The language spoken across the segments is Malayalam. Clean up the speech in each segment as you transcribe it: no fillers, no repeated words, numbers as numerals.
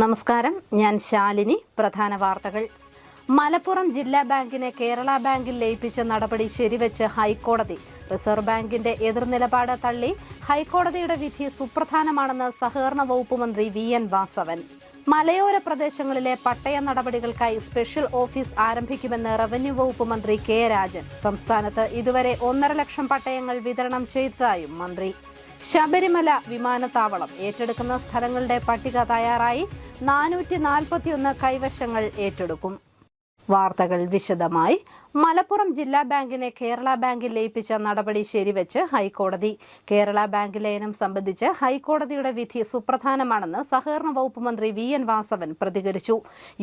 നമസ്കാരം, ഞാൻ ശാലിനി. പ്രധാന വാർത്തകൾ. മലപ്പുറം ജില്ലാ ബാങ്കിനെ കേരള ബാങ്കിൽ ലയിപ്പിച്ച നടപടി ശരിവെച്ച് ഹൈക്കോടതി. റിസർവ് ബാങ്കിന്റെ എതിർനിലപാട് തള്ളി. ഹൈക്കോടതിയുടെ വിധി സുപ്രധാനമാണെന്ന് സഹകരണ വകുപ്പ് മന്ത്രി VN വാസവൻ. മലയോര പ്രദേശങ്ങളിലെ പട്ടയ നടപടികൾക്കായി സ്പെഷ്യൽ ഓഫീസ് ആരംഭിക്കുമെന്ന് റവന്യൂ വകുപ്പ് മന്ത്രി K രാജൻ. സംസ്ഥാനത്ത് ഇതുവരെ 1.5 ലക്ഷം പട്ടയങ്ങൾ വിതരണം ചെയ്തതായും മന്ത്രി. ശബരിമല വിമാനത്താവളം ഏറ്റെടുക്കുന്ന സ്ഥലങ്ങളുടെ പട്ടിക തയ്യാറായി. 441 കൈവശങ്ങൾ ഏറ്റെടുക്കും. വാർത്തകൾ വിശദമായി. മലപ്പുറം ജില്ലാ ബാങ്കിനെ കേരള ബാങ്കിൽ ലയിപ്പിച്ച നടപടി ശരിവെച്ച് ഹൈക്കോടതി. കേരള ബാങ്ക് ലയനം സംബന്ധിച്ച് ഹൈക്കോടതിയുടെ വിധി സുപ്രധാനമാണെന്ന് സഹകരണ വകുപ്പ് മന്ത്രി VN വാസവൻ പ്രതികരിച്ചു.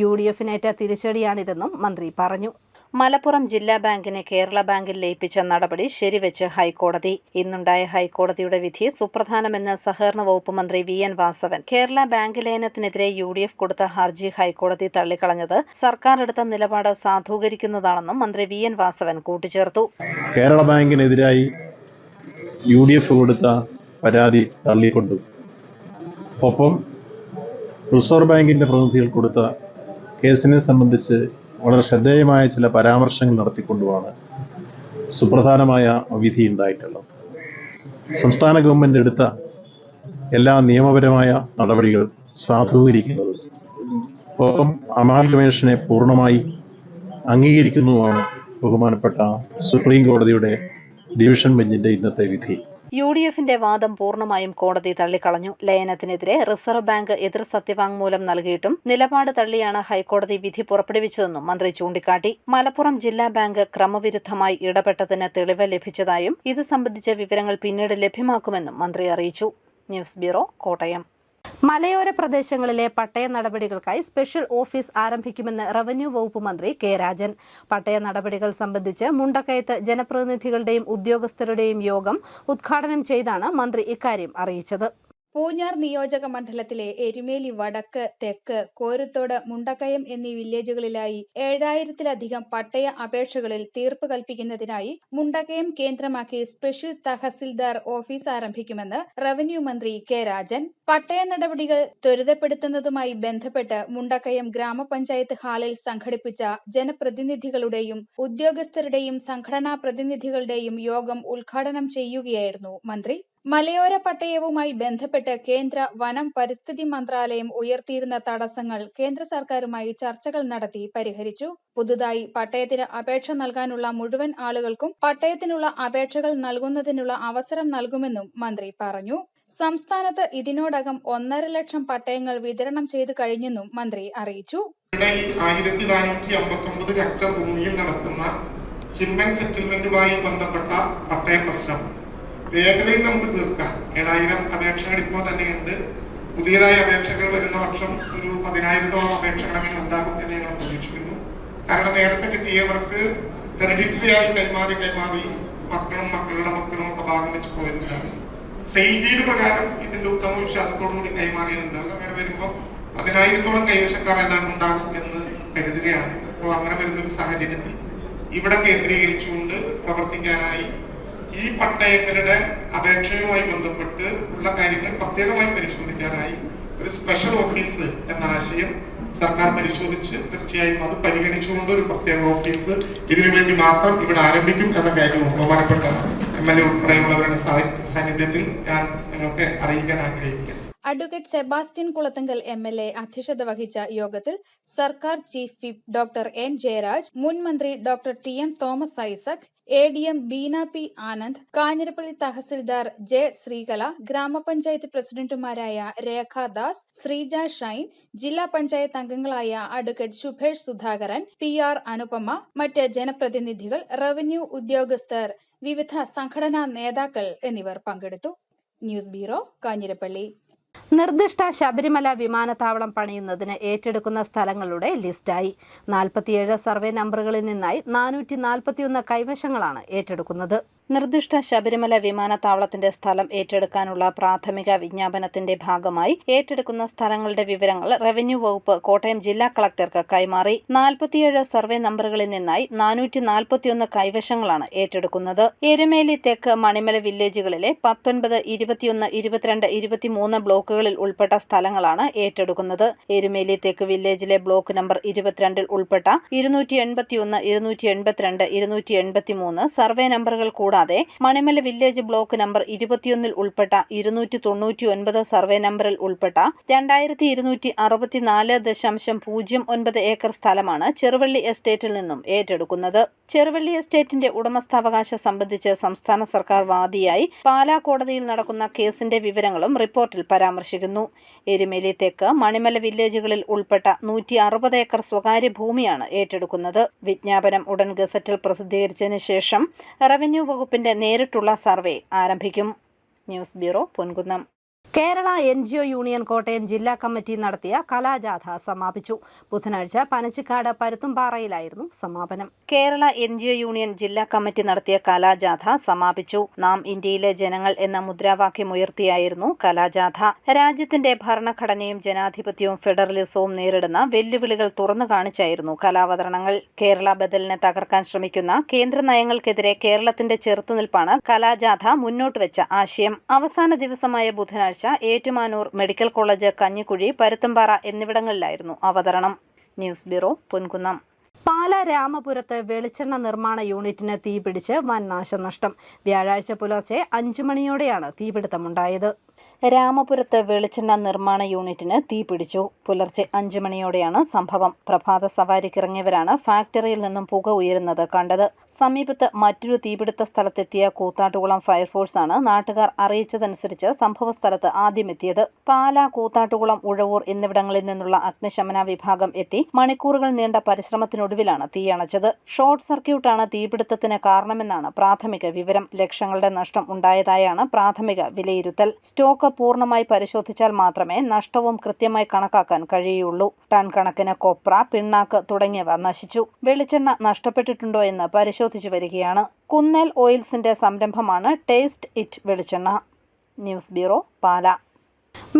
UDF-നേറ്റ തിരിച്ചടിയാണിതെന്നും മന്ത്രി പറഞ്ഞു. മലപ്പുറം ജില്ലാ ബാങ്കിനെ കേരള ബാങ്കിൽ ലയിപ്പിച്ച നടപടി ശരിവെച്ച് ഹൈക്കോടതി. ഇന്നുണ്ടായ ഹൈക്കോടതിയുടെ വിധി സുപ്രധാനമെന്ന് സഹകരണ വകുപ്പ് മന്ത്രി VN വാസവൻ. കേരള ബാങ്ക് ലയനത്തിനെതിരെ UDF കൊടുത്ത ഹർജി ഹൈക്കോടതി തള്ളിക്കളഞ്ഞത് സർക്കാർ എടുത്ത നിലപാട് സാധൂകരിക്കുന്നതാണെന്നും മന്ത്രി VN വാസവൻ കൂട്ടിച്ചേർത്തു. കേരള ബാങ്കിനെതിരായി UDF കൊടുത്ത പരാതി തള്ളിക്കൊണ്ടു. ഒപ്പം റിസർവ് ബാങ്കിന്റെ പ്രതിനിധികൾ കൊടുത്ത കേസിനെ സംബന്ധിച്ച് വളരെ ശ്രദ്ധേയമായ ചില പരാമർശങ്ങൾ നടത്തിക്കൊണ്ടുമാണ് സുപ്രധാനമായ വിധി ഉണ്ടായിട്ടുള്ളത്. സംസ്ഥാന ഗവൺമെന്റ് എടുത്ത എല്ലാ നിയമപരമായ നടപടികൾ സാധൂകരിക്കുന്നത് ഒപ്പം അമാൽഗമേഷനെ പൂർണ്ണമായി അംഗീകരിക്കുന്നതുമാണ് ബഹുമാനപ്പെട്ട സുപ്രീം കോടതിയുടെ ഡിവിഷൻ ബെഞ്ചിന്റെ ഇന്നത്തെ വിധി. UDF-ന്റെ വാദം പൂർണ്ണമായും കോടതി തള്ളിക്കളഞ്ഞു. ലയനത്തിനെതിരെ റിസർവ് ബാങ്ക് എതിർ സത്യവാങ്മൂലം നൽകിയിട്ടും നിലപാട് തള്ളിയാണ് ഹൈക്കോടതി വിധി പുറപ്പെടുവിച്ചതെന്നും മന്ത്രി ചൂണ്ടിക്കാട്ടി. മലപ്പുറം ജില്ലാ ബാങ്ക് ക്രമവിരുദ്ധമായി ഇടപെട്ടതിന് തെളിവ് ലഭിച്ചതായും ഇത് സംബന്ധിച്ച വിവരങ്ങൾ പിന്നീട് ലഭ്യമാക്കുമെന്നും മന്ത്രി അറിയിച്ചു. News bureau, Kottayam. മലയോര പ്രദേശങ്ങളിലെ പട്ടയ നടപടികൾക്കായി സ്പെഷ്യൽ ഓഫീസ് ആരംഭിക്കുമെന്ന് റവന്യൂ വകുപ്പ് മന്ത്രി K രാജൻ. പട്ടയ നടപടികൾ സംബന്ധിച്ച് മുണ്ടക്കയത്ത് ജനപ്രതിനിധികളുടെയും ഉദ്യോഗസ്ഥരുടെയും യോഗം ഉദ്ഘാടനം ചെയ്താണ് മന്ത്രി ഇക്കാര്യം അറിയിച്ചത്. പൂഞ്ഞാർ നിയോജക മണ്ഡലത്തിലെ എരുമേലി വടക്ക്, തെക്ക്, കോരുത്തോട്, മുണ്ടക്കയം എന്നീ വില്ലേജുകളിലായി 7000-ലധികം പട്ടയ അപേക്ഷകളിൽ തീർപ്പ് കൽപ്പിക്കുന്നതിനായി മുണ്ടക്കയം കേന്ദ്രമാക്കി സ്പെഷ്യൽ തഹസിൽദാർ ഓഫീസ് ആരംഭിക്കുമെന്ന് റവന്യൂ മന്ത്രി K രാജൻ. പട്ടയ നടപടികൾ ത്വരിതപ്പെടുത്തുന്നതുമായി ബന്ധപ്പെട്ട് മുണ്ടക്കയം ഗ്രാമപഞ്ചായത്ത് ഹാളിൽ സംഘടിപ്പിച്ച ജനപ്രതിനിധികളുടെയും ഉദ്യോഗസ്ഥരുടെയും സംഘടനാ പ്രതിനിധികളുടെയും യോഗം ഉദ്ഘാടനം ചെയ്യുകയായിരുന്നു മന്ത്രി. മലയോര പട്ടയവുമായി ബന്ധപ്പെട്ട് കേന്ദ്ര വനം പരിസ്ഥിതി മന്ത്രാലയം ഉയർത്തിയിരുന്ന തടസ്സങ്ങൾ കേന്ദ്ര സർക്കാരുമായി ചർച്ചകൾ നടത്തി പരിഹരിച്ചു. പുതുതായി പട്ടയത്തിന് അപേക്ഷ നൽകാനുള്ള മുഴുവൻ ആളുകൾക്കും പട്ടയത്തിനുള്ള അപേക്ഷകൾ നൽകുന്നതിനുള്ള അവസരം നൽകുമെന്നും മന്ത്രി പറഞ്ഞു. സംസ്ഥാനത്ത് ഇതിനോടകം 1.5 ലക്ഷം പട്ടയങ്ങൾ വിതരണം ചെയ്തു കഴിഞ്ഞെന്നും മന്ത്രി അറിയിച്ചു. 1459 ഹെക്ടർ ഭൂമിയിൽ നടത്തുന്ന ഹിൻമൻ സെറ്റിൽമെന്റുമായി ബന്ധപ്പെട്ട പട്ടയ പ്രശ്നം വേഗതയിൽ നമുക്ക് തീർക്കാം. 7000 അപേക്ഷകൾ ഇപ്പോൾ തന്നെയുണ്ട്. പുതിയതായ അപേക്ഷകൾ വരുന്ന പക്ഷം ഒരു 10,000-ഓളം അപേക്ഷകൾ ഉണ്ടാകും എന്ന് ഞങ്ങൾ പ്രതീക്ഷിക്കുന്നു. കാരണം നേരത്തെ കിട്ടിയവർക്ക് ഹെറിഡിറ്ററിയായി കൈമാറി മക്കളും മക്കളുടെ മക്കളും ഒക്കെ ഭാഗം വെച്ച് പോയിട്ടുണ്ടാകും. സെയിം ഡീഡ് പ്രകാരം ഇതിന്റെ ഉത്തമ വിശ്വാസത്തോടു കൂടി കൈമാറിയതുണ്ടാകും. അങ്ങനെ വരുമ്പോൾ 10,000-ഓളം കൈവശക്കാർ ഏതാണ്ട് ഉണ്ടാകും എന്ന് കരുതുകയാണ്. അപ്പോൾ അങ്ങനെ വരുന്നൊരു സാഹചര്യത്തിൽ ഇവിടെ കേന്ദ്രീകരിച്ചുകൊണ്ട് പ്രവർത്തിക്കാനായി ഈ പട്ടയങ്ങളുടെ അപേക്ഷയുമായി ബന്ധപ്പെട്ട് ഉള്ള കാര്യങ്ങൾ പ്രത്യേകമായി പരിശോധിക്കാനായി ഒരു സ്പെഷ്യൽ ഓഫീസ് എന്ന ആശയം സർക്കാർ പരിശോധിച്ച് തീർച്ചയായും അത് പരിഗണിച്ചുകൊണ്ട് ഒരു പ്രത്യേക ഓഫീസ് ഇതിനു വേണ്ടി മാത്രം ഇവിടെ ആരംഭിക്കും എന്ന കാര്യവും ബഹുമാനപ്പെട്ട MLA ഉൾപ്പെടെയുള്ളവരുടെ സാന്നിധ്യത്തിൽ ഞാൻ നിങ്ങൾക്ക് അറിയിക്കാൻ ആഗ്രഹിക്കുകയാണ്. അഡ്വക്കേറ്റ് സെബാസ്റ്റ്യൻ കുളത്തുങ്കൽ MLA അധ്യക്ഷത വഹിച്ച യോഗത്തിൽ സർക്കാർ chief whip doctor N Jayaraj, മുൻ മന്ത്രി doctor TM Thomas Isaac, ADM Beena P Anand, Kanjirappally tahsildar J Sreekala, ഗ്രാമപഞ്ചായത്ത് പ്രസിഡന്റുമാരായ രേഖ ദാസ്, ശ്രീജ ഷൈൻ, ജില്ലാ പഞ്ചായത്ത് അംഗങ്ങളായ അഡ്വക്കേറ്റ് ശുഭേഷ് സുധാകരൻ, PR അനുപമ, മറ്റ് ജനപ്രതിനിധികൾ, റവന്യൂ ഉദ്യോഗസ്ഥർ, വിവിധ സംഘടനാ നേതാക്കൾ എന്നിവർ പങ്കെടുത്തു. News bureau, Kanjirappally. നിർദ്ദിഷ്ട ശബരിമല വിമാനത്താവളം പണിയുന്നതിന് ഏറ്റെടുക്കുന്ന സ്ഥലങ്ങളുടെ ലിസ്റ്റായി. 47 സർവേ നമ്പറുകളിൽ നിന്നായി 441 കൈവശങ്ങളാണ് ഏറ്റെടുക്കുന്നത്. നിർദ്ദിഷ്ട ശബരിമല വിമാനത്താവളത്തിന്റെ സ്ഥലം ഏറ്റെടുക്കാനുള്ള പ്രാഥമിക വിജ്ഞാപനത്തിന്റെ ഭാഗമായി ഏറ്റെടുക്കുന്ന സ്ഥലങ്ങളുടെ വിവരങ്ങൾ റവന്യൂ വകുപ്പ് കോട്ടയം ജില്ലാ കളക്ടർക്ക് കൈമാറി. 47 സർവേ നമ്പറുകളിൽ നിന്നായി 441 കൈവശങ്ങളാണ് ഏറ്റെടുക്കുന്നത്. എരുമേലി തെക്ക് മണിമല വില്ലേജുകളിലെ 19, 21, 22, 23 ബ്ലോക്കുകളിൽ ഉൾപ്പെട്ട സ്ഥലങ്ങളാണ് ഏറ്റെടുക്കുന്നത്. എരുമേലി തെക്ക് വില്ലേജിലെ ബ്ലോക്ക് നമ്പർ 22 ഉൾപ്പെട്ട 281, 282, 283 സർവേ നമ്പറുകൾ കൂടാതെ മണിമല വില്ലേജ് ബ്ലോക്ക് നമ്പർ 21 ഉൾപ്പെട്ട 299 സർവേ നമ്പറിൽ ഉൾപ്പെട്ട 2264.09 ഏക്കർ സ്ഥലമാണ് ചെറുവള്ളി എസ്റ്റേറ്റിൽ നിന്നും ഏറ്റെടുക്കുന്നത്. ചെറുവള്ളി എസ്റ്റേറ്റിന്റെ ഉടമസ്ഥാവകാശം സംബന്ധിച്ച് സംസ്ഥാന സർക്കാർ വാദിയായി പാലാ കോടതിയിൽ നടക്കുന്ന കേസിന്റെ വിവരങ്ങളും റിപ്പോർട്ടിൽ പരാമർശിക്കുന്നു. എരുമേലി തെക്ക് മണിമല വില്ലേജുകളിൽ ഉൾപ്പെട്ട 160 ഏക്കർ സ്വകാര്യ ഭൂമിയാണ് ഏറ്റെടുക്കുന്നത്. വിജ്ഞാപനം ഉടൻ ഗസറ്റിൽ പ്രസിദ്ധീകരിച്ചതിന് ശേഷം റവന്യൂ വകുപ്പിന്റെ നേരിട്ടുള്ള സർവേ ആരംഭിക്കും. News bureau, Ponkunnam. Kerala NGO union Kottayam ജില്ലാ കമ്മിറ്റി നടത്തിയ കലാജാഥ സമാപിച്ചു. ബുധനാഴ്ച പനച്ചിക്കാട് പരുത്തുംപാറയിലായിരുന്നു സമാപനം. കേരള NGO യൂണിയൻ ജില്ലാ കമ്മിറ്റി നടത്തിയ കലാജാഥ സമാപിച്ചു. നാം ഇന്ത്യയിലെ ജനങ്ങൾ എന്ന മുദ്രാവാക്യമുയർത്തിയായിരുന്നു കലാജാഥ. രാജ്യത്തിന്റെ ഭരണഘടനയും ജനാധിപത്യവും ഫെഡറലിസവും നേരിടുന്ന വെല്ലുവിളികൾ തുറന്നു കാണിച്ചായിരുന്നു കലാവതരണങ്ങൾ. കേരള ബദലിനെ തകർക്കാൻ ശ്രമിക്കുന്ന കേന്ദ്ര നയങ്ങൾക്കെതിരെ കേരളത്തിന്റെ ചെറുത്തുനിൽപ്പാണ് കലാജാഥ മുന്നോട്ട് വെച്ച ആശയം. അവസാന ദിവസമായ ബുധനാഴ്ച ഏറ്റുമാനൂർ, മെഡിക്കൽ കോളേജ്, കഞ്ഞിക്കുഴി, പരുത്തുംപാറ എന്നിവിടങ്ങളിലായിരുന്നു അവതരണം. News bureau, Ponkunnam. പാലാ രാമപുരത്ത് വെളിച്ചെണ്ണ നിർമ്മാണ യൂണിറ്റിന് തീപിടിച്ച് വൻ നാശനഷ്ടം. വ്യാഴാഴ്ച പുലർച്ചെ 5 മണിയോടെയാണ് തീപിടുത്തമുണ്ടായത്. രാമപുരത്ത് വെളിച്ചെണ്ണ നിർമ്മാണ യൂണിറ്റിന് തീപിടിച്ചു. പുലർച്ചെ 5 മണിയോടെയാണ് സംഭവം. പ്രഭാത സവാരിക്കിറങ്ങിയവരാണ് ഫാക്ടറിയിൽ നിന്നും പുക ഉയരുന്നത് കണ്ടത്. സമീപത്ത് മറ്റൊരു തീപിടുത്ത സ്ഥലത്തെത്തിയ കൂത്താട്ടുകുളം ഫയർഫോഴ്സാണ് നാട്ടുകാർ അറിയിച്ചതനുസരിച്ച് സംഭവസ്ഥലത്ത് ആദ്യമെത്തിയത്. പാലാ, കൂത്താട്ടുകുളം, ഉഴവൂർ എന്നിവിടങ്ങളിൽ നിന്നുള്ള അഗ്നിശമന വിഭാഗം എത്തി മണിക്കൂറുകൾ നീണ്ട പരിശ്രമത്തിനൊടുവിലാണ് തീയണച്ചത്. ഷോർട്ട് സർക്യൂട്ടാണ് തീപിടുത്തത്തിന് കാരണമെന്നാണ് പ്രാഥമിക വിവരം. ലക്ഷങ്ങളുടെ നഷ്ടം ഉണ്ടായതായാണ് പ്രാഥമിക വിലയിരുത്തൽ. സ്റ്റോക്ക് പൂർണ്ണമായി പരിശോധിച്ചാൽ മാത്രമേ നഷ്ടവും കൃത്യമായി കണക്കാക്കാൻ കഴിയുള്ളൂ. ടൺ കണക്കിന് കൊപ്ര, പിണ്ണാക്ക് തുടങ്ങിയവ നശിച്ചു. വെളിച്ചെണ്ണ നഷ്ടപ്പെട്ടിട്ടുണ്ടോ എന്ന് പരിശോധിച്ചു വരികയാണ്. കുന്നേൽ ഓയിൽസിന്റെ സംരംഭമാണ് ടേസ്റ്റ് ഇറ്റ് വെളിച്ചെണ്ണ. News bureau, Pala.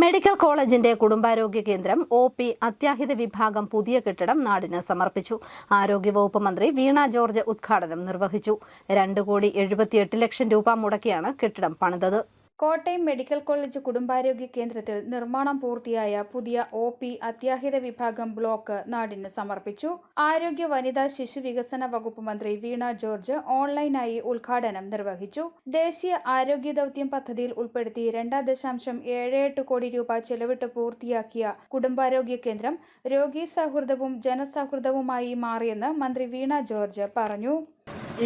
മെഡിക്കൽ കോളേജിന്റെ കുടുംബാരോഗ്യ കേന്ദ്രം OP അത്യാഹിത വിഭാഗം പുതിയ കെട്ടിടം നാടിന് സമർപ്പിച്ചു. ആരോഗ്യവകുപ്പ് മന്ത്രി വീണ ജോർജ് ഉദ്ഘാടനം നിർവഹിച്ചു. 2,78,00,000 രൂപ മുടക്കിയാണ് കെട്ടിടം പണിതത്. കോട്ടയം മെഡിക്കൽ കോളേജ് കുടുംബാരോഗ്യ കേന്ദ്രത്തിൽ നിർമ്മാണം പൂർത്തിയായ പുതിയ OP അത്യാഹിത വിഭാഗം ബ്ലോക്ക് നാടിന് സമർപ്പിച്ചു. ആരോഗ്യ, വനിതാ, ശിശു വികസന വകുപ്പ് മന്ത്രി വീണ ജോർജ് ഓൺലൈനായി ഉദ്ഘാടനം നിർവഹിച്ചു. ദേശീയ ആരോഗ്യ ദൗത്യം പദ്ധതിയിൽ ഉൾപ്പെടുത്തി 2.78 കോടി രൂപ ചെലവിട്ട് പൂർത്തിയാക്കിയ കുടുംബാരോഗ്യ കേന്ദ്രം രോഗീ സൗഹൃദവും ജനസൗഹൃദവുമായി മാറിയെന്ന് മന്ത്രി വീണ ജോർജ് പറഞ്ഞു.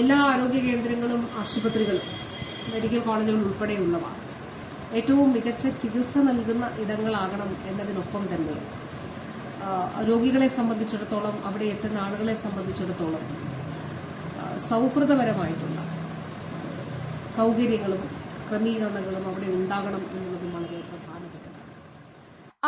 എല്ലാ ആരോഗ്യ കേന്ദ്രങ്ങളും ആശുപത്രികളും മെഡിക്കൽ കോളേജുകൾ ഉൾപ്പെടെയുള്ളവ ഏറ്റവും മികച്ച ചികിത്സ നൽകുന്ന ഇടങ്ങളാകണം എന്നതിനൊപ്പം തന്നെ രോഗികളെ സംബന്ധിച്ചിടത്തോളം, അവിടെ എത്തുന്ന ആളുകളെ സംബന്ധിച്ചിടത്തോളം സൗഹൃദപരമായിട്ടുള്ള സൗകര്യങ്ങളും ക്രമീകരണങ്ങളും അവിടെ ഉണ്ടാകണം എന്നുള്ളതും വളരെ പ്രധാനപ്പെട്ടതാണ്.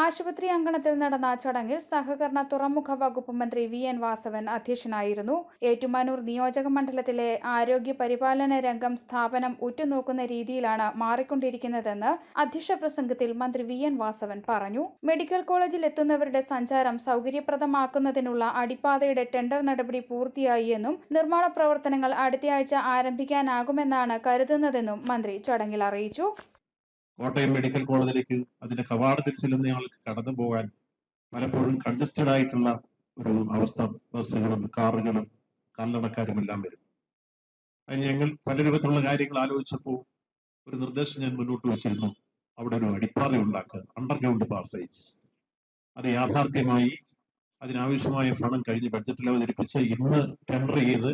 ആശുപത്രി അങ്കണത്തിൽ നടന്ന ചടങ്ങിൽ സഹകരണ തുറമുഖ വകുപ്പ് മന്ത്രി VN വാസവൻ അധ്യക്ഷനായിരുന്നു. ഏറ്റുമാനൂർ നിയോജക മണ്ഡലത്തിലെ ആരോഗ്യ പരിപാലന രംഗം സ്ഥാപനം ഉറ്റുനോക്കുന്ന രീതിയിലാണ് മാറിക്കൊണ്ടിരിക്കുന്നതെന്ന് അധ്യക്ഷ പ്രസംഗത്തിൽ മന്ത്രി VN വാസവൻ പറഞ്ഞു. മെഡിക്കൽ കോളേജിൽ എത്തുന്നവരുടെ സഞ്ചാരം സൗകര്യപ്രദമാക്കുന്നതിനുള്ള അടിപ്പാതയുടെ ടെൻഡർ നടപടി പൂർത്തിയായി എന്നും നിർമ്മാണ പ്രവർത്തനങ്ങൾ അടുത്തയാഴ്ച ആരംഭിക്കാനാകുമെന്നാണ് കരുതുന്നതെന്നും മന്ത്രി ചടങ്ങിൽ അറിയിച്ചു. കോട്ടയം മെഡിക്കൽ കോളേജിലേക്ക് അതിന്റെ കവാടത്തിൽ ചെല്ലുന്നയാൾക്ക് കടന്നു പോകാൻ പലപ്പോഴും കൺജസ്റ്റഡ് ആയിട്ടുള്ള ഒരു അവസ്ഥ ബസ്സുകളും കാറുകളും കാൽനടക്കാരും എല്ലാം വരും. അതിന് ഞങ്ങൾ പല രൂപത്തിലുള്ള കാര്യങ്ങൾ ആലോചിച്ചപ്പോൾ ഒരു നിർദ്ദേശം ഞാൻ മുന്നോട്ട് വെച്ചിരുന്നു. അവിടെ ഒരു അടിപ്പാത ഉണ്ടാക്കുക, അണ്ടർഗ്രൗണ്ട് പാസേജ്. അത് യാഥാർത്ഥ്യമായി അതിനാവശ്യമായ പണം കഴിഞ്ഞ് ബഡ്ജറ്റിൽ അവതരിപ്പിച്ച് ഇന്ന് ടെൻഡർ ചെയ്ത്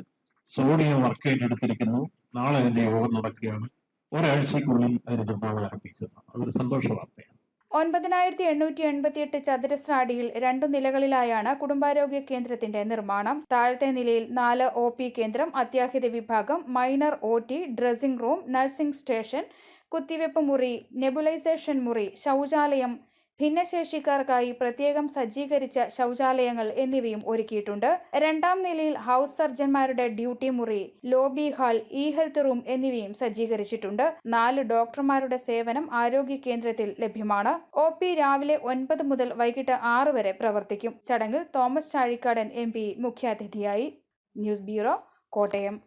സോഡിയം വർക്ക് ഏറ്റെടുത്തിരിക്കുന്നു. നാളെ അതിന്റെ യോഗം നടക്കുകയാണ്. ഒരാഴ്ചക്കുള്ളിൽ അതിന് നിർമ്മാണം ആരംഭിക്കുന്നു. അതൊരു സന്തോഷ വാർത്തയാണ്. 9,888 ചതുരശ്ര അടിയിൽ 2 നിലകളിലായാണ് കുടുംബാരോഗ്യ കേന്ദ്രത്തിന്റെ നിർമ്മാണം. താഴത്തെ നിലയിൽ 4 OP കേന്ദ്രം, അത്യാഹിത വിഭാഗം, minor OT, dressing room, nursing station, കുത്തിവെപ്പ് മുറി, നെബുലൈസേഷൻ മുറി, ശൗചാലയം, ഭിന്നശേഷിക്കാർക്കായി പ്രത്യേകം സജ്ജീകരിച്ച ശൗചാലയങ്ങൾ എന്നിവയും ഒരുക്കിയിട്ടുണ്ട്. 2ാം നിലയിൽ ഹൌസ് സർജൻമാരുടെ ഡ്യൂട്ടി മുറി, ലോബി ഹാൾ, ഹെൽത്ത് റൂം എന്നിവയും സജ്ജീകരിച്ചിട്ടുണ്ട്. 4 ഡോക്ടർമാരുടെ സേവനം ആരോഗ്യ കേന്ദ്രത്തിൽ ലഭ്യമാണ്. OP രാവിലെ 9 മുതൽ വൈകിട്ട് 6 വരെ പ്രവർത്തിക്കും. ചടങ്ങിൽ തോമസ് ചാഴിക്കാടൻ MP മുഖ്യാതിഥിയായി. News bureau, Kottayam.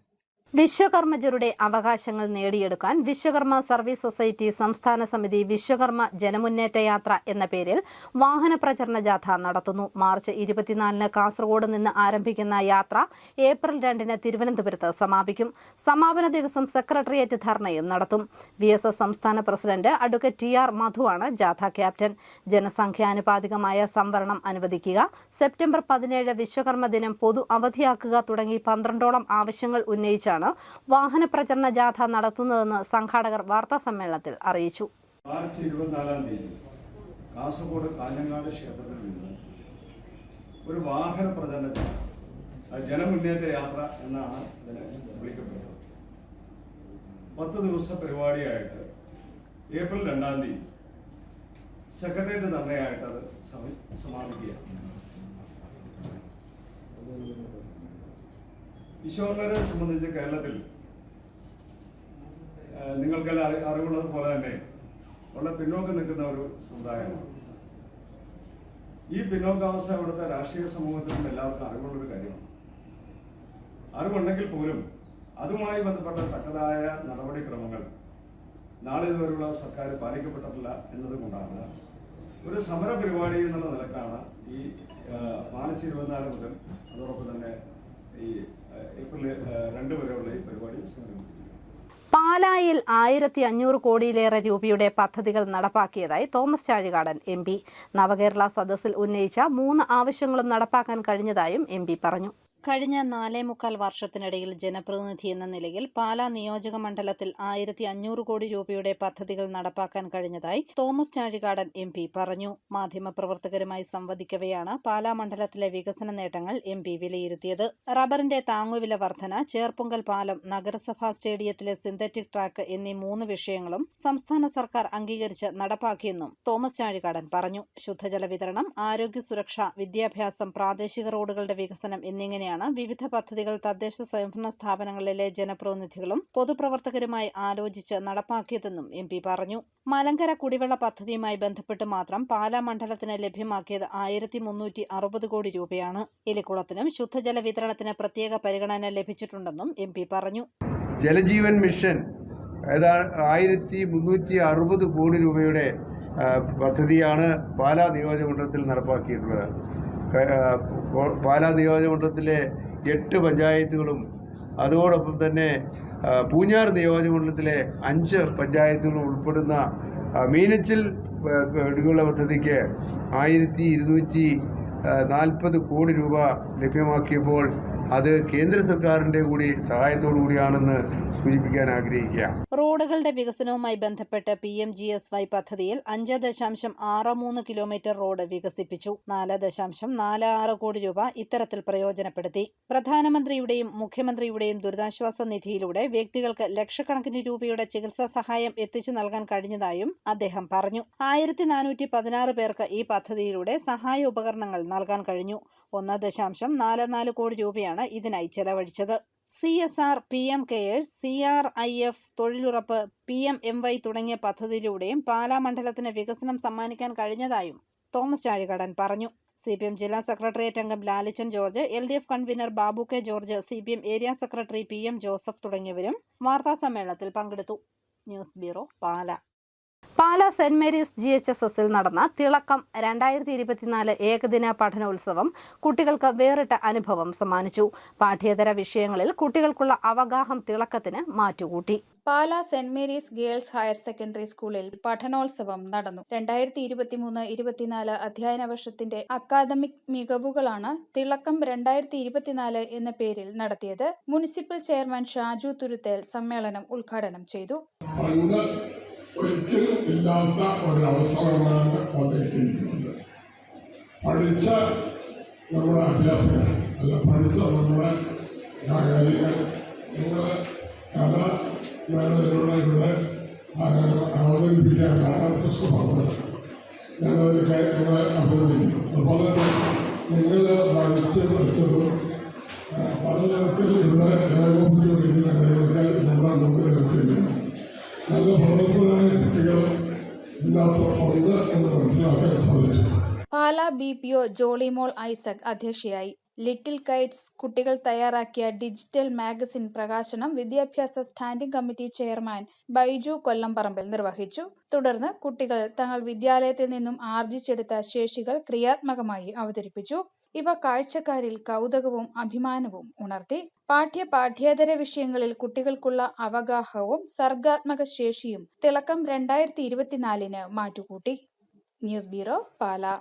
വിശ്വകർമ്മജരുടെ അവകാശങ്ങൾ നേടിയെടുക്കാൻ വിശ്വകർമ്മ സർവീസ് സൊസൈറ്റി സംസ്ഥാന സമിതി വിശ്വകർമ്മ ജനമുന്നേറ്റ യാത്ര എന്ന പേരിൽ വാഹന പ്രചരണ ജാഥ നടത്തുന്നു. മാർച്ച് 24-ന് കാസർഗോഡ് നിന്ന് ആരംഭിക്കുന്ന യാത്ര ഏപ്രിൽ 2-ന് തിരുവനന്തപുരത്ത് സമാപിക്കും. സമാപന ദിവസം സെക്രട്ടേറിയറ്റ് ധർണയും നടത്തും. VSS സംസ്ഥാന പ്രസിഡന്റ് അഡ്വക്കേറ്റ് TR മധുവാണ് ജാഥ ക്യാപ്റ്റൻ. ജനസംഖ്യാനുപാതികമായ സംവരണം അനുവദിക്കുക, സെപ്റ്റംബർ 17 വിശ്വകർമ്മ ദിനം പൊതു അവധിയാക്കുക തുടങ്ങി 12ഓളം ആവശ്യങ്ങൾ ഉന്നയിച്ചാണ് വാഹന പ്രചരണ ജാഥ നടത്തുന്നതെന്ന് സംഘാടകർ വാർത്താസമ്മേളനത്തിൽ അറിയിച്ചു. മാർച്ച് 24-ാം തീയതി കാസർഗോഡ് കാഞ്ഞങ്ങാട് ക്ഷേത്രത്തിൽ നിന്ന് ഒരു വാഹന പ്രചരണ ജനമുന്നേറ്റ യാത്ര എന്നാണ് ഇതിനെ വിളിക്കപ്പെട്ടത്. 10 ദിവസ പരിപാടിയായിട്ട് ഏപ്രിൽ 2-ാം തീയതി സെക്രട്ടേറിയറ്റ് ധർണയായിട്ട് അത് സമാപിക്കുകയാണ്. വിശ്വകർമ്മരെ സംബന്ധിച്ച് കേരളത്തിൽ നിങ്ങൾക്കെല്ലാം അറിവുള്ളത് പോലെ തന്നെ വളരെ പിന്നോക്കം നിൽക്കുന്ന ഒരു സമുദായമാണ്. ഈ പിന്നോക്കാവസ്ഥ ഇവിടുത്തെ രാഷ്ട്രീയ സമൂഹത്തിനും എല്ലാവർക്കും അറിവുള്ളൊരു കാര്യമാണ്. അറിവുണ്ടെങ്കിൽ പോലും അതുമായി ബന്ധപ്പെട്ട തക്കതായ നടപടിക്രമങ്ങൾ നാളെ ഇതുവരെയുള്ള സർക്കാർ പാലിക്കപ്പെട്ടിട്ടില്ല എന്നതുകൊണ്ടാണ് ഒരു സമര പരിപാടി എന്നുള്ള നിലക്കാണ് ഈ മാർച്ച് 24 മുതൽ അതോടൊപ്പം തന്നെ ഈ ഏപ്രിൽ 2 വരെയുള്ള ഈ പരിപാടി സംഘടിപ്പിക്കുന്നത്. പാലായിൽ 1500 കോടിയിലേറെ രൂപയുടെ പദ്ധതികൾ നടപ്പാക്കിയതായി തോമസ് ചാഴികാടൻ MP. നവകേരള സദസ്സിൽ ഉന്നയിച്ച 3 ആവശ്യങ്ങളും നടപ്പാക്കാൻ കഴിഞ്ഞതായും MP പറഞ്ഞു. കഴിഞ്ഞ 4.25 വർഷത്തിനിടയിൽ ജനപ്രതിനിധി എന്ന നിലയിൽ പാലാ നിയോജക മണ്ഡലത്തിൽ 1500 കോടി രൂപയുടെ പദ്ധതികൾ നടപ്പാക്കാൻ കഴിഞ്ഞതായി തോമസ് ചാഴികാടൻ MP പറഞ്ഞു. മാധ്യമപ്രവർത്തകരുമായി സംവദിക്കവെയാണ് പാലാ മണ്ഡലത്തിലെ വികസന നേട്ടങ്ങൾ MP വിലയിരുത്തിയത്. റബ്ബറിന്റെ താങ്ങുവില വർധന, ചേർപ്പുങ്കൽ പാലം, നഗരസഭാ സ്റ്റേഡിയത്തിലെ സിന്തറ്റിക് ട്രാക്ക് എന്നീ 3 വിഷയങ്ങളും സംസ്ഥാന സർക്കാർ അംഗീകരിച്ച് നടപ്പാക്കിയെന്നും തോമസ് ചാഴികാടൻ പറഞ്ഞു. ശുദ്ധജല വിതരണം, ആരോഗ്യ സുരക്ഷ, വിദ്യാഭ്യാസം, പ്രാദേശിക റോഡുകളുടെ വികസനം എന്നിങ്ങനെയാണ് വിവിധ പദ്ധതികൾ തദ്ദേശ സ്വയംഭരണ സ്ഥാപനങ്ങളിലെ ജനപ്രതിനിധികളും പൊതുപ്രവർത്തകരുമായി ആലോചിച്ച് നടപ്പാക്കിയതെന്നും MP പറഞ്ഞു. മലങ്കര കുടിവെള്ള പദ്ധതിയുമായി ബന്ധപ്പെട്ട് മാത്രം പാലാ മണ്ഡലത്തിന് ലഭ്യമാക്കിയത് 1360 കോടി രൂപയാണ്. എലിക്കുളത്തിനും ശുദ്ധജല വിതരണത്തിന് പ്രത്യേക പരിഗണന ലഭിച്ചിട്ടുണ്ടെന്നും MP പറഞ്ഞു. ജലജീവൻ മിഷൻ 1360 കോടി രൂപയുടെ പദ്ധതിയാണ് പാലാ നിയോജകമണ്ഡലത്തിൽ നടപ്പാക്കിയിട്ടുള്ളത്. പാലാ നിയോജകമണ്ഡലത്തിലെ 8 പഞ്ചായത്തുകളും അതോടൊപ്പം തന്നെ പൂഞ്ഞാർ നിയോജകമണ്ഡലത്തിലെ 5 പഞ്ചായത്തുകളും ഉൾപ്പെടുന്ന മീനച്ചിൽ കുടിവെള്ള പദ്ധതിക്ക് 1240 കോടി രൂപ ലഭ്യമാക്കിയപ്പോൾ അത് കേന്ദ്ര സർക്കാരിന്റെ കൂടി സഹായത്തോടു കൂടിയാണെന്ന് സൂചിപ്പിക്കാൻ ആഗ്രഹിക്കുക. റോഡുകളുടെ വികസനവുമായി ബന്ധപ്പെട്ട് PMGSY പദ്ധതിയിൽ 5.63 കിലോമീറ്റർ റോഡ് വികസിപ്പിച്ചു. 4.46 കോടി രൂപ ഇത്തരത്തിൽ പ്രയോജനപ്പെടുത്തി. പ്രധാനമന്ത്രിയുടെയും മുഖ്യമന്ത്രിയുടെയും ദുരിതാശ്വാസ നിധിയിലൂടെ വ്യക്തികൾക്ക് ലക്ഷക്കണക്കിന് രൂപയുടെ ചികിത്സാ സഹായം എത്തിച്ചു നൽകാൻ കഴിഞ്ഞതായും അദ്ദേഹം പറഞ്ഞു. 1416 പേർക്ക് ഈ പദ്ധതിയിലൂടെ സഹായ ഉപകരണങ്ങൾ നൽകാൻ കഴിഞ്ഞു. 1.44 കോടി രൂപയാണ് ഇതിനായി ചെലവഴിച്ചത്. CSR, PM കെയേഴ്സ്, CRIF, തൊഴിലുറപ്പ്, PMMY തുടങ്ങിയ പദ്ധതിയിലൂടെയും പാലാ മണ്ഡലത്തിന് വികസനം സമ്മാനിക്കാൻ കഴിഞ്ഞതായും തോമസ് ചാഴികാടൻ പറഞ്ഞു. CPM ജില്ലാ സെക്രട്ടേറിയറ്റ് അംഗം Lalichan George, LDF convener Babu K George, CPM area secretary PM Joseph തുടങ്ങിയവരും വാർത്താസമ്മേളനത്തിൽ പങ്കെടുത്തു. News bureau, Pala. Pala Saint Mary's GHSSൽ നടന്ന തിളക്കം 2024 ഏകദിന പഠനോത്സവം കുട്ടികൾക്ക് വേറിട്ട അനുഭവം സമ്മാനിച്ചു. പാഠ്യേതര വിഷയങ്ങളിൽ കുട്ടികൾക്കുള്ള അവഗാഹം തിളക്കത്തിന് മാറ്റുകൂട്ടി. Pala Saint Mary's girls higher secondary സ്കൂളിൽ പഠനോത്സവം നടന്നു. 2023-24 അധ്യയന വർഷത്തിന്റെ അക്കാദമിക് മികവുകളാണ് തിളക്കം 2024 എന്ന പേരിൽ നടത്തിയത്. മുനിസിപ്പൽ ചെയർമാൻ ഷാജു തുരുത്തേൽ സമ്മേളനം ഉദ്ഘാടനം ചെയ്തു. ഒരിക്കലും ഇല്ലാത്ത ഒരവസരമാണ് വന്നിരിക്കുന്നത്. പഠിച്ച നമ്മുടെ അഭ്യാസങ്ങൾ അല്ല, പഠിച്ച നമ്മുടെ കാര്യങ്ങൾ നിങ്ങൾ കഥ വേണ്ടതിലൂടെ ഇവിടെ അവതരിപ്പിക്കാൻ സ്വഭാവം ഞങ്ങളെ അഭിനന്ദിക്കുന്നു. അതുപോലെ നിങ്ങൾ പഠിച്ചതും പഠനത്തിൽ ഇവിടെ ഏകോപിച്ചുകൊണ്ടിരിക്കുന്ന കാര്യങ്ങൾ നമ്മുടെ മുമ്പിൽ എത്തിയില്ല. നല്ല പ്രവർത്തനമായ കുട്ടികൾ ഇല്ലാത്ത ഉണ്ട് എന്ന് മനസ്സിലാക്കാൻ സാധിച്ചു. പാലാ BPO ജോളിമോൾ ഐസക് അധ്യക്ഷയായി. ലിറ്റിൽ കൈറ്റ്സ് കുട്ടികൾ തയ്യാറാക്കിയ ഡിജിറ്റൽ മാഗസിൻ പ്രകാശനം വിദ്യാഭ്യാസ standing committee chairman Baiju Kollamparambil നിർവഹിച്ചു. തുടർന്ന് കുട്ടികൾ തങ്ങൾ വിദ്യാലയത്തിൽ നിന്നും ആർജിച്ചെടുത്ത ശേഷികൾ ക്രിയാത്മകമായി അവതരിപ്പിച്ചു. ഇവ കാഴ്ചക്കാരിൽ കൗതുകവും അഭിമാനവും ഉണർത്തി. പാഠ്യേതര വിഷയങ്ങളിൽ കുട്ടികൾക്കുള്ള അവഗാഹവും സർഗാത്മക ശേഷിയും തിളക്കം 2024 മാറ്റുകൂട്ടി. News bureau, Pala.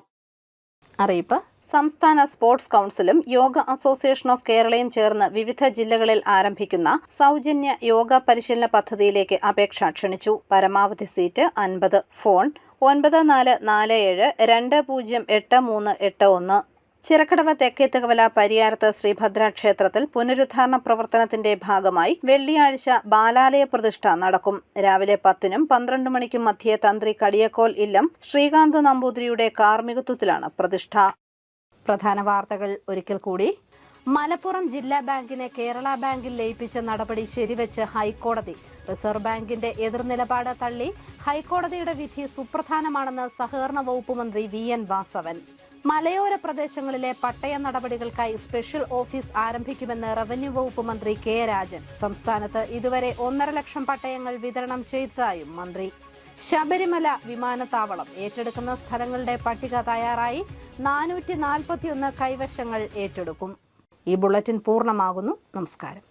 അറിയിപ്പ്: സംസ്ഥാന സ്പോർട്സ് കൗൺസിലും യോഗ അസോസിയേഷൻ ഓഫ് കേരളയും ചേർന്ന് വിവിധ ജില്ലകളിൽ ആരംഭിക്കുന്ന സൗജന്യ യോഗ പരിശീലന പദ്ധതിയിലേക്ക് അപേക്ഷ ക്ഷണിച്ചു. പരമാവധി സീറ്റ് 50. ഫോൺ 9442088381. ചിറക്കടവ് തെക്കേത്തുകവല പരിയാരത്ത് ശ്രീഭദ്ര ക്ഷേത്രത്തിൽ പുനരുദ്ധാരണ പ്രവർത്തനത്തിന്റെ ഭാഗമായി വെള്ളിയാഴ്ച ബാലാലയ പ്രതിഷ്ഠ നടക്കും. രാവിലെ 10-നും 12 മണിക്കും മധ്യേ തന്ത്രി കടിയക്കോൽ ഇല്ലം ശ്രീകാന്ത് നമ്പൂതിരിയുടെ കാർമ്മികത്വത്തിലാണ് പ്രതിഷ്ഠ. പ്രധാന വാർത്തകൾ ഒരിക്കൽ കൂടി. മലപ്പുറം ജില്ലാ ബാങ്കിനെ കേരള ബാങ്കിൽ ലയിപ്പിച്ച നടപടി ശരിവെച്ച് ഹൈക്കോടതി. റിസർവ് ബാങ്കിന്റെ എതിർനിലപാട് തള്ളി. ഹൈക്കോടതിയുടെ വിധി സുപ്രധാനമാണെന്ന് സഹകരണ വകുപ്പ് മന്ത്രി VN വാസവൻ. മലയോര പ്രദേശങ്ങളിലെ പട്ടയ നടപടികൾക്കായി സ്പെഷ്യൽ ഓഫീസ് ആരംഭിക്കുമെന്ന് റവന്യൂ വകുപ്പ് മന്ത്രി K. രാജൻ. സംസ്ഥാനത്ത് ഇതുവരെ 1.5 ലക്ഷം പട്ടയങ്ങൾ വിതരണം ചെയ്തതായും മന്ത്രി. ശബരിമല വിമാനത്താവളം ഏറ്റെടുക്കുന്ന സ്ഥലങ്ങളുടെ പട്ടിക തയ്യാറായി. 441 കൈവശങ്ങൾ ഏറ്റെടുക്കും. ഈ ബുള്ളറ്റിൻ പൂർണ്ണമാകുന്നു. നമസ്കാരം.